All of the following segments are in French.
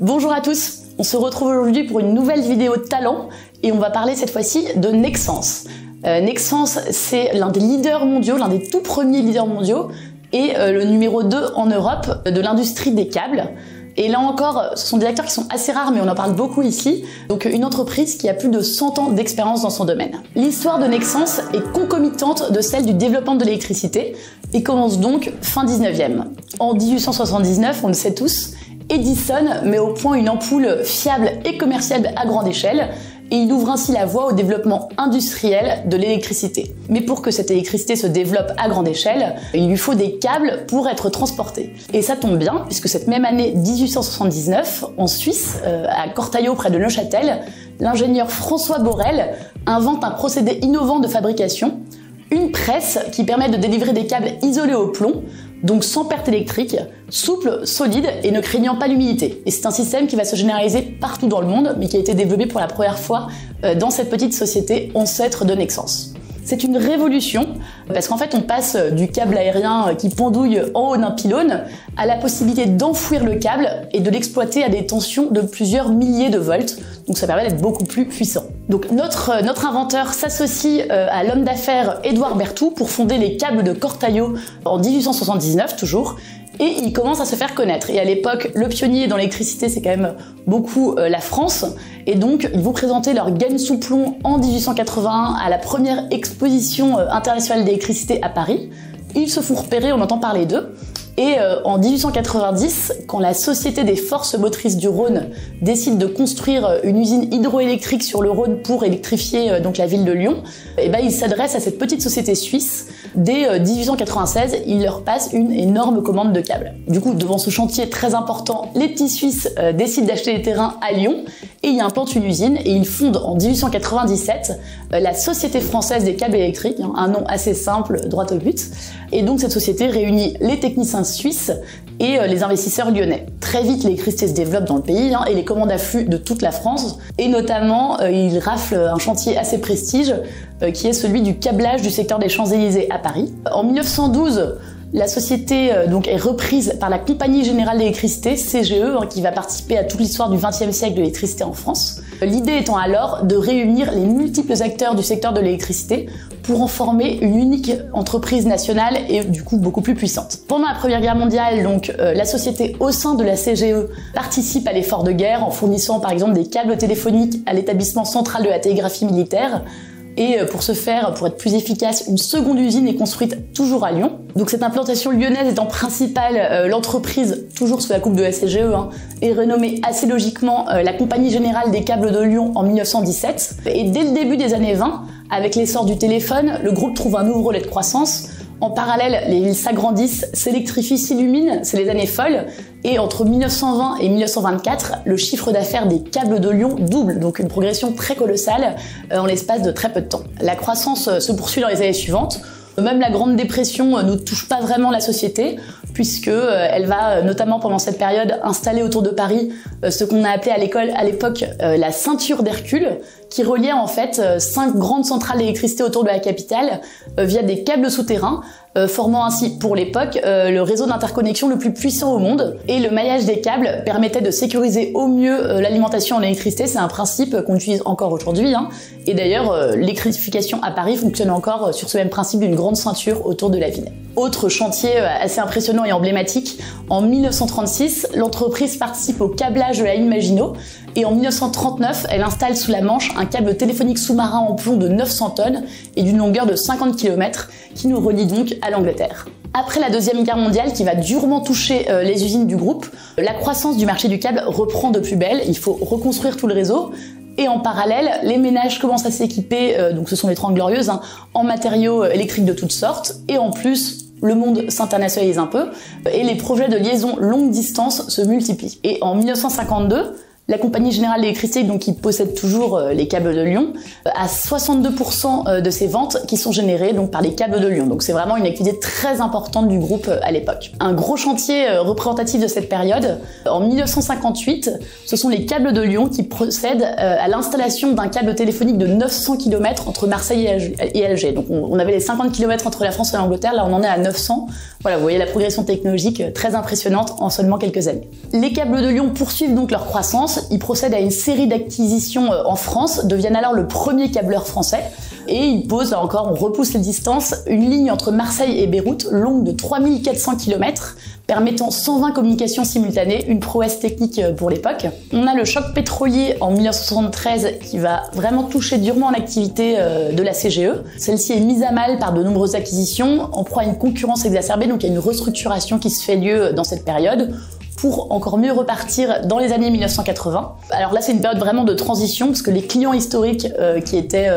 Bonjour à tous, on se retrouve aujourd'hui pour une nouvelle vidéo de talent et on va parler cette fois-ci de Nexans. Nexans, c'est l'un des leaders mondiaux, l'un des tout premiers leaders mondiaux et le numéro 2 en Europe de l'industrie des câbles. Et là encore, ce sont des acteurs qui sont assez rares, mais on en parle beaucoup ici. Donc une entreprise qui a plus de 100 ans d'expérience dans son domaine. L'histoire de Nexans est concomitante de celle du développement de l'électricité et commence donc fin 19e. En 1879, on le sait tous, Edison met au point une ampoule fiable et commerciale à grande échelle et il ouvre ainsi la voie au développement industriel de l'électricité. Mais pour que cette électricité se développe à grande échelle, il lui faut des câbles pour être transportés. Et ça tombe bien, puisque cette même année 1879, en Suisse, à Cortaillot près de Neuchâtel, l'ingénieur François Borel invente un procédé innovant de fabrication, une presse qui permet de délivrer des câbles isolés au plomb, donc sans perte électrique, souple, solide et ne craignant pas l'humidité. Et c'est un système qui va se généraliser partout dans le monde, mais qui a été développé pour la première fois dans cette petite société ancêtre de Nexans. C'est une révolution, parce qu'en fait on passe du câble aérien qui pendouille en haut d'un pylône à la possibilité d'enfouir le câble et de l'exploiter à des tensions de plusieurs milliers de volts, donc ça permet d'être beaucoup plus puissant. Donc notre inventeur s'associe à l'homme d'affaires Édouard Berthoud pour fonder les câbles de Cortaillot en 1879 toujours, et il commence à se faire connaître. Et à l'époque, le pionnier dans l'électricité, c'est quand même beaucoup la France. Et donc, ils vont présenter leur gaine sous plomb en 1881 à la première exposition internationale d'électricité à Paris. Ils se font repérer, on entend parler d'eux. Et en 1890, quand la Société des Forces Motrices du Rhône décide de construire une usine hydroélectrique sur le Rhône pour électrifier donc la ville de Lyon, et ben, ils s'adressent à cette petite société suisse. Dès 1896, ils leur passent une énorme commande de câbles. Du coup, devant ce chantier très important, les petits Suisses décident d'acheter des terrains à Lyon et ils implantent une usine et ils fondent en 1897 la Société Française des Câbles Électriques, un nom assez simple, droit au but. Et donc cette société réunit les techniciens suisses et les investisseurs lyonnais. Très vite, l'électricité se développe dans le pays et les commandes affluent de toute la France. Et notamment, ils raflent un chantier assez prestige qui est celui du câblage du secteur des Champs-Élysées à Paris. En 1912, la société donc est reprise par la Compagnie Générale d'Électricité, CGE, qui va participer à toute l'histoire du XXe siècle de l'électricité en France. L'idée étant alors de réunir les multiples acteurs du secteur de l'électricité pour en former une unique entreprise nationale et du coup beaucoup plus puissante. Pendant la Première Guerre mondiale, donc, la société au sein de la CGE participe à l'effort de guerre en fournissant par exemple des câbles téléphoniques à l'établissement central de la télégraphie militaire. Et pour ce faire, pour être plus efficace, une seconde usine est construite toujours à Lyon. Donc cette implantation lyonnaise étant principale, l'entreprise, toujours sous la coupe de la CGE, est renommée assez logiquement la Compagnie Générale des Câbles de Lyon en 1917. Et dès le début des années 20, avec l'essor du téléphone, le groupe trouve un nouveau relais de croissance. En parallèle, les villes s'agrandissent, s'électrifient, s'illuminent, c'est les années folles. Et entre 1920 et 1924, le chiffre d'affaires des câbles de Lyon double, donc une progression très colossale en l'espace de très peu de temps. La croissance se poursuit dans les années suivantes. Même la Grande Dépression ne touche pas vraiment la société, puisque elle va notamment pendant cette période installer autour de Paris ce qu'on a appelé à l'époque la ceinture d'Hercule, qui reliait en fait 5 grandes centrales d'électricité autour de la capitale via des câbles souterrains, formant ainsi pour l'époque le réseau d'interconnexion le plus puissant au monde. Et le maillage des câbles permettait de sécuriser au mieux l'alimentation en électricité. C'est un principe qu'on utilise encore aujourd'hui. Et d'ailleurs, l'électrification à Paris fonctionne encore sur ce même principe d'une grande ceinture autour de la ville. Autre chantier assez impressionnant et emblématique, en 1936, l'entreprise participe au câblage de la ligne Maginot et en 1939, elle installe sous la Manche un câble téléphonique sous-marin en plomb de 900 tonnes et d'une longueur de 50 km qui nous relie donc à l'Angleterre. Après la Deuxième Guerre mondiale, qui va durement toucher les usines du groupe, la croissance du marché du câble reprend de plus belle, il faut reconstruire tout le réseau. Et en parallèle, les ménages commencent à s'équiper, donc ce sont les 30 glorieuses, en matériaux électriques de toutes sortes. Et en plus, le monde s'internationalise un peu et les projets de liaison longue distance se multiplient. Et en 1952, La Compagnie Générale d'Électricité, donc qui possède toujours les câbles de Lyon, a 62% de ses ventes qui sont générées donc par les câbles de Lyon. Donc c'est vraiment une activité très importante du groupe à l'époque. Un gros chantier représentatif de cette période, en 1958, ce sont les câbles de Lyon qui procèdent à l'installation d'un câble téléphonique de 900 km entre Marseille et Alger. Donc on avait les 50 km entre la France et l'Angleterre, là on en est à 900. Voilà, vous voyez la progression technologique très impressionnante en seulement quelques années. Les câbles de Lyon poursuivent donc leur croissance. Ils procèdent à une série d'acquisitions en France, deviennent alors le premier câbleur français et ils posent, là encore, on repousse les distances, une ligne entre Marseille et Beyrouth longue de 3400 km, permettant 120 communications simultanées, une prouesse technique pour l'époque. On a le choc pétrolier en 1973 qui va vraiment toucher durement l'activité de la CGE. Celle-ci est mise à mal par de nombreuses acquisitions, en proie à une concurrence exacerbée, donc il y a une restructuration qui se fait lieu dans cette période, pour encore mieux repartir dans les années 1980. Alors là, c'est une période vraiment de transition, parce que les clients historiques qui étaient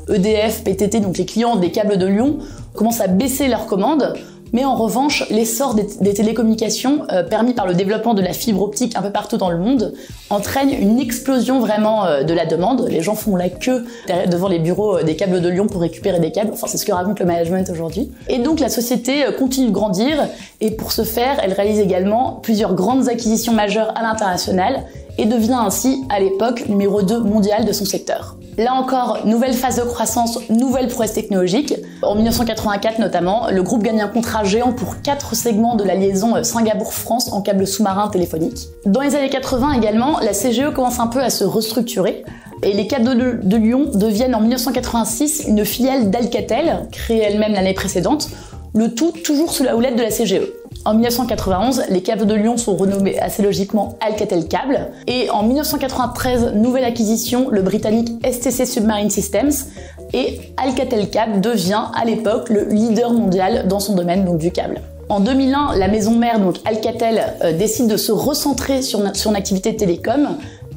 EDF, PTT, donc les clients des câbles de Lyon, commencent à baisser leurs commandes. Mais en revanche, l'essor des télécommunications, permis par le développement de la fibre optique un peu partout dans le monde, entraîne une explosion vraiment de la demande. Les gens font la queue devant les bureaux des câbles de Lyon pour récupérer des câbles. Enfin, c'est ce que raconte le management aujourd'hui. Et donc, la société continue de grandir. Et pour ce faire, elle réalise également plusieurs grandes acquisitions majeures à l'international et devient ainsi, à l'époque, numéro 2 mondial de son secteur. Là encore, nouvelle phase de croissance, nouvelle prouesse technologique. En 1984 notamment, le groupe gagne un contrat géant pour 4 segments de la liaison Singapour-France en câble sous-marin téléphonique. Dans les années 80 également, la CGE commence un peu à se restructurer. Et les câbles de Lyon deviennent en 1986 une filiale d'Alcatel, créée elle-même l'année précédente, le tout toujours sous la houlette de la CGE. En 1991, les câbles de Lyon sont renommés assez logiquement Alcatel Cable. Et en 1993, nouvelle acquisition, le britannique STC Submarine Systems. Et Alcatel Cable devient à l'époque le leader mondial dans son domaine donc du câble. En 2001, la maison mère, donc Alcatel, décide de se recentrer sur son activité télécom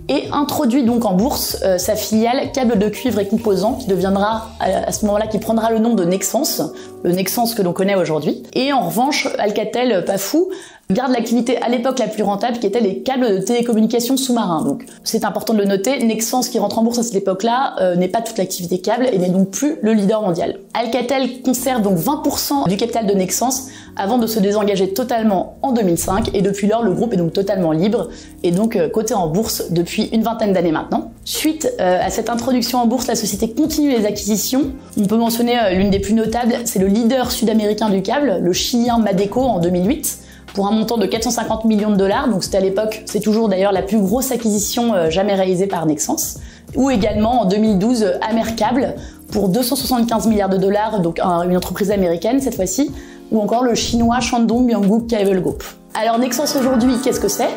et introduit donc en bourse sa filiale câble de cuivre et composants qui deviendra à ce moment-là, qui prendra le nom de Nexans, le Nexans que l'on connaît aujourd'hui. Et en revanche, Alcatel, pas fou, garde l'activité à l'époque la plus rentable qui était les câbles de télécommunications sous-marins. Donc c'est important de le noter, Nexans qui rentre en bourse à cette époque-là n'est pas toute l'activité câble et n'est donc plus le leader mondial. Alcatel conserve donc 20% du capital de Nexans avant de se désengager totalement en 2005 et depuis lors le groupe est donc totalement libre et donc coté en bourse depuis une vingtaine d'années maintenant. Suite à cette introduction en bourse, la société continue les acquisitions. On peut mentionner l'une des plus notables, c'est le leader sud-américain du câble, le chilien Madeco en 2008. Pour un montant de 450 millions de dollars, donc c'était à l'époque, c'est toujours d'ailleurs la plus grosse acquisition jamais réalisée par Nexans, ou également en 2012 Amercable pour 275 milliards de dollars, donc une entreprise américaine cette fois-ci, ou encore le chinois Shandong Yangu Cable Group. Alors Nexans aujourd'hui, qu'est-ce que c'est ?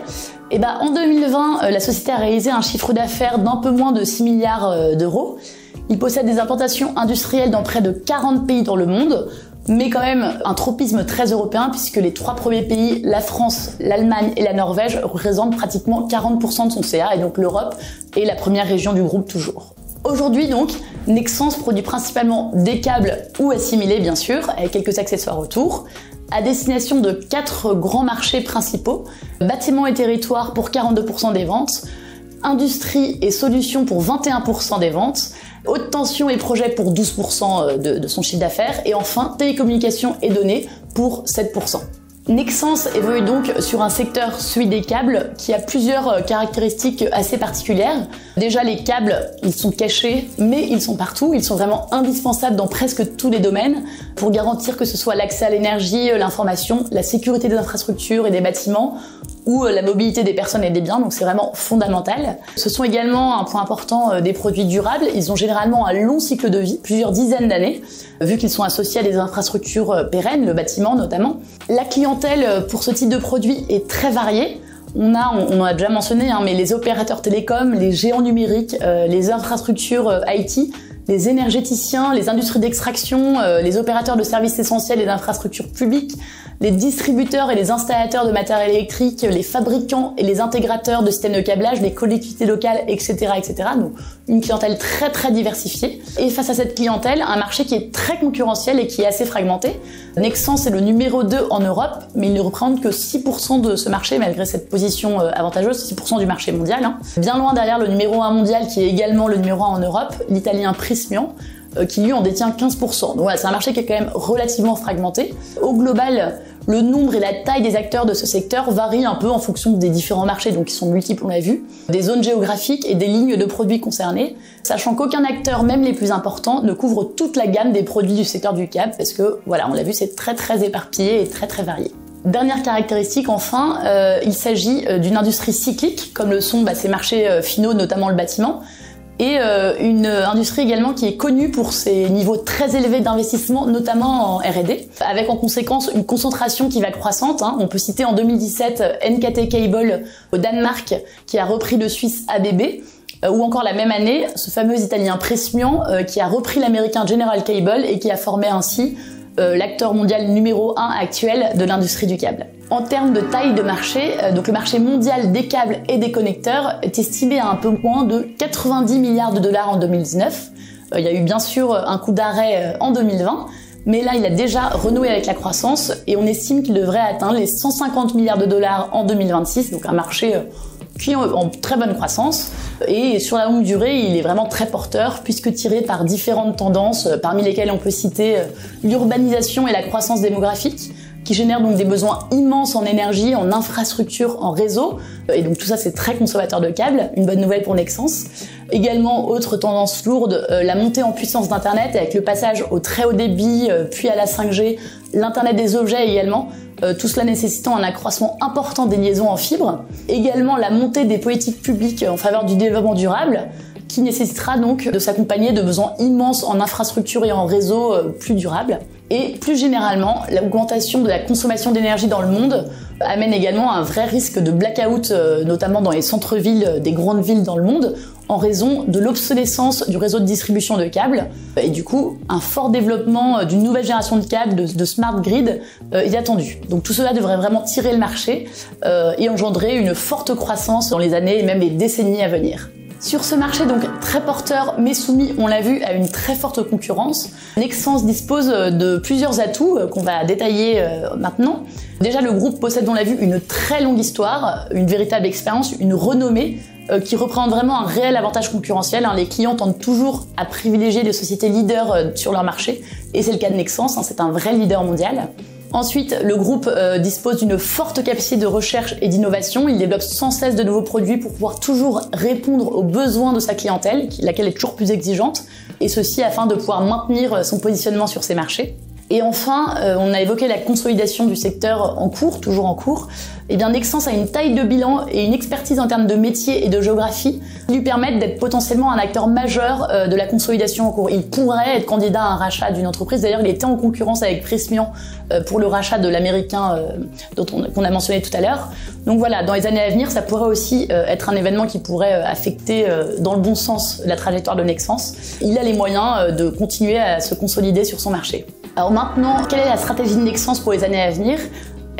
Eh ben, en 2020, la société a réalisé un chiffre d'affaires d'un peu moins de 6 milliards d'euros. Il possède des implantations industrielles dans près de 40 pays dans le monde, mais quand même un tropisme très européen puisque les 3 premiers pays, la France, l'Allemagne et la Norvège, représentent pratiquement 40% de son CA et donc l'Europe est la première région du groupe toujours. Aujourd'hui donc, Nexans produit principalement des câbles ou assimilés bien sûr, avec quelques accessoires autour, à destination de 4 grands marchés principaux, bâtiments et territoires pour 42% des ventes, industrie et solutions pour 21% des ventes, haute tension et projets pour 12% de son chiffre d'affaires, et enfin télécommunications et données pour 7%. Nexans évolue donc sur un secteur, celui des câbles, qui a plusieurs caractéristiques assez particulières. Déjà, les câbles, ils sont cachés, mais ils sont partout. Ils sont vraiment indispensables dans presque tous les domaines pour garantir que ce soit l'accès à l'énergie, l'information, la sécurité des infrastructures et des bâtiments, ou la mobilité des personnes et des biens, donc c'est vraiment fondamental. Ce sont également un point important des produits durables. Ils ont généralement un long cycle de vie, plusieurs dizaines d'années, vu qu'ils sont associés à des infrastructures pérennes, le bâtiment notamment. La clientèle pour ce type de produit est très variée. On a déjà mentionné, mais les opérateurs télécoms, les géants numériques, les infrastructures IT, les énergéticiens, les industries d'extraction, les opérateurs de services essentiels et d'infrastructures publiques, les distributeurs et les installateurs de matériel électrique, les fabricants et les intégrateurs de systèmes de câblage, les collectivités locales, etc., etc. Donc une clientèle très très diversifiée. Et face à cette clientèle, un marché qui est très concurrentiel et qui est assez fragmenté. Nexans est le numéro 2 en Europe, mais il ne représente que 6% de ce marché, malgré cette position avantageuse, 6% du marché mondial. Bien loin derrière le numéro 1 mondial, qui est également le numéro 1 en Europe, l'italien Prysmian, qui lui en détient 15%. Donc voilà, c'est un marché qui est quand même relativement fragmenté. Au global, le nombre et la taille des acteurs de ce secteur varient un peu en fonction des différents marchés, donc ils sont multiples, on l'a vu, des zones géographiques et des lignes de produits concernées, sachant qu'aucun acteur, même les plus importants, ne couvre toute la gamme des produits du secteur du câble, parce que, voilà, on l'a vu, c'est très très éparpillé et très très varié. Dernière caractéristique, enfin, il s'agit d'une industrie cyclique, comme le sont ces marchés finaux, notamment le bâtiment, et une industrie également qui est connue pour ses niveaux très élevés d'investissement, notamment en R&D, avec en conséquence une concentration qui va croissante. On peut citer en 2017 NKT Cable au Danemark qui a repris le Suisse ABB, ou encore la même année ce fameux italien Prysmian qui a repris l'américain General Cable et qui a formé ainsi l'acteur mondial numéro 1 actuel de l'industrie du câble. En termes de taille de marché, donc le marché mondial des câbles et des connecteurs est estimé à un peu moins de 90 milliards de dollars en 2019. Il y a eu bien sûr un coup d'arrêt en 2020, mais là il a déjà renoué avec la croissance et on estime qu'il devrait atteindre les 150 milliards de dollars en 2026, donc un marché qui est en très bonne croissance. Et sur la longue durée, il est vraiment très porteur puisque tiré par différentes tendances, parmi lesquelles on peut citer l'urbanisation et la croissance démographique, qui génèrent donc des besoins immenses en énergie, en infrastructure, en réseau. Et donc tout ça, c'est très consommateur de câbles, une bonne nouvelle pour Nexans. Également, autre tendance lourde, la montée en puissance d'Internet avec le passage au très haut débit, puis à la 5G, l'Internet des objets également, tout cela nécessitant un accroissement important des liaisons en fibre. Également, la montée des politiques publiques en faveur du développement durable, qui nécessitera donc de s'accompagner de besoins immenses en infrastructure et en réseau plus durables. Et plus généralement, l'augmentation de la consommation d'énergie dans le monde amène également un vrai risque de blackout, notamment dans les centres-villes des grandes villes dans le monde, en raison de l'obsolescence du réseau de distribution de câbles. Et du coup, un fort développement d'une nouvelle génération de câbles, de smart grid, est attendu. Donc tout cela devrait vraiment tirer le marché et engendrer une forte croissance dans les années et même les décennies à venir. Sur ce marché donc très porteur mais soumis, on l'a vu, à une très forte concurrence, Nexans dispose de plusieurs atouts qu'on va détailler maintenant. Déjà, le groupe possède, on l'a vu, une très longue histoire, une véritable expérience, une renommée qui représente vraiment un réel avantage concurrentiel. Les clients tendent toujours à privilégier les sociétés leaders sur leur marché et c'est le cas de Nexans, c'est un vrai leader mondial. Ensuite, le groupe dispose d'une forte capacité de recherche et d'innovation. Il développe sans cesse de nouveaux produits pour pouvoir toujours répondre aux besoins de sa clientèle, laquelle est toujours plus exigeante, et ceci afin de pouvoir maintenir son positionnement sur ces marchés. Et enfin, on a évoqué la consolidation du secteur en cours, toujours en cours. Eh bien, Nexans a une taille de bilan et une expertise en termes de métier et de géographie qui lui permettent d'être potentiellement un acteur majeur de la consolidation en cours. Il pourrait être candidat à un rachat d'une entreprise. D'ailleurs, il était en concurrence avec Prysmian pour le rachat de l'américain qu'on a mentionné tout à l'heure. Donc voilà, dans les années à venir, ça pourrait aussi être un événement qui pourrait affecter dans le bon sens la trajectoire de Nexans. Il a les moyens de continuer à se consolider sur son marché. Alors maintenant, quelle est la stratégie de Nexans pour les années à venir ?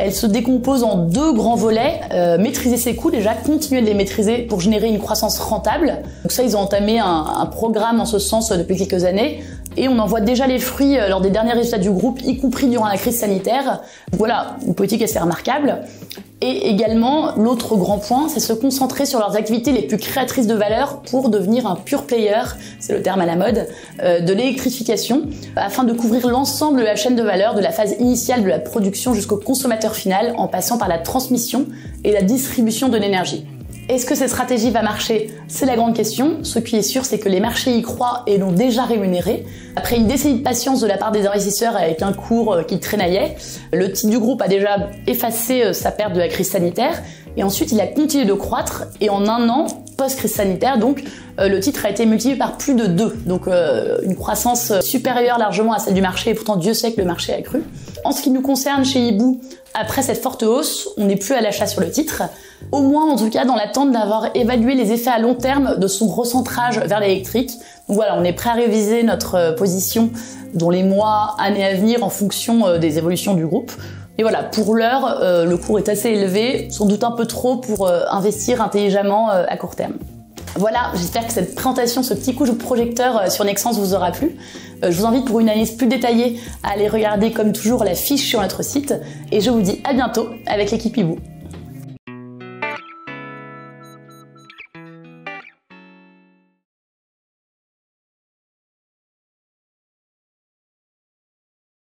Elle se décompose en deux grands volets. Maîtriser ses coûts, déjà, continuer de les maîtriser pour générer une croissance rentable. Donc ça, ils ont entamé un programme en ce sens depuis quelques années. Et on en voit déjà les fruits lors des derniers résultats du groupe, y compris durant la crise sanitaire. Voilà, une politique assez remarquable. Et également, l'autre grand point, c'est se concentrer sur leurs activités les plus créatrices de valeur pour devenir un pure player, c'est le terme à la mode, de l'électrification, afin de couvrir l'ensemble de la chaîne de valeur, de la phase initiale de la production jusqu'au consommateur final, en passant par la transmission et la distribution de l'énergie. Est-ce que cette stratégie va marcher? C'est la grande question. Ce qui est sûr, c'est que les marchés y croient et l'ont déjà rémunéré. Après une décennie de patience de la part des investisseurs avec un cours qui traînaillait, le titre du groupe a déjà effacé sa perte de la crise sanitaire Et ensuite, il a continué de croître. Et en un an, post-crise sanitaire, donc, le titre a été multiplié par plus de 2. Donc, une croissance supérieure largement à celle du marché. Et pourtant, Dieu sait que le marché a cru. En ce qui nous concerne chez Hibou, après cette forte hausse, on n'est plus à l'achat sur le titre. Au moins, en tout cas, dans l'attente d'avoir évalué les effets à long terme de son recentrage vers l'électrique. Donc voilà, on est prêt à réviser notre position dans les mois, années à venir en fonction des évolutions du groupe. Et voilà, pour l'heure, le cours est assez élevé, sans doute un peu trop pour investir intelligemment à court terme. Voilà, j'espère que cette présentation, ce petit coup de projecteur sur Nexans vous aura plu. Je vous invite pour une analyse plus détaillée à aller regarder comme toujours la fiche sur notre site. Et je vous dis à bientôt avec l'équipe Hibou.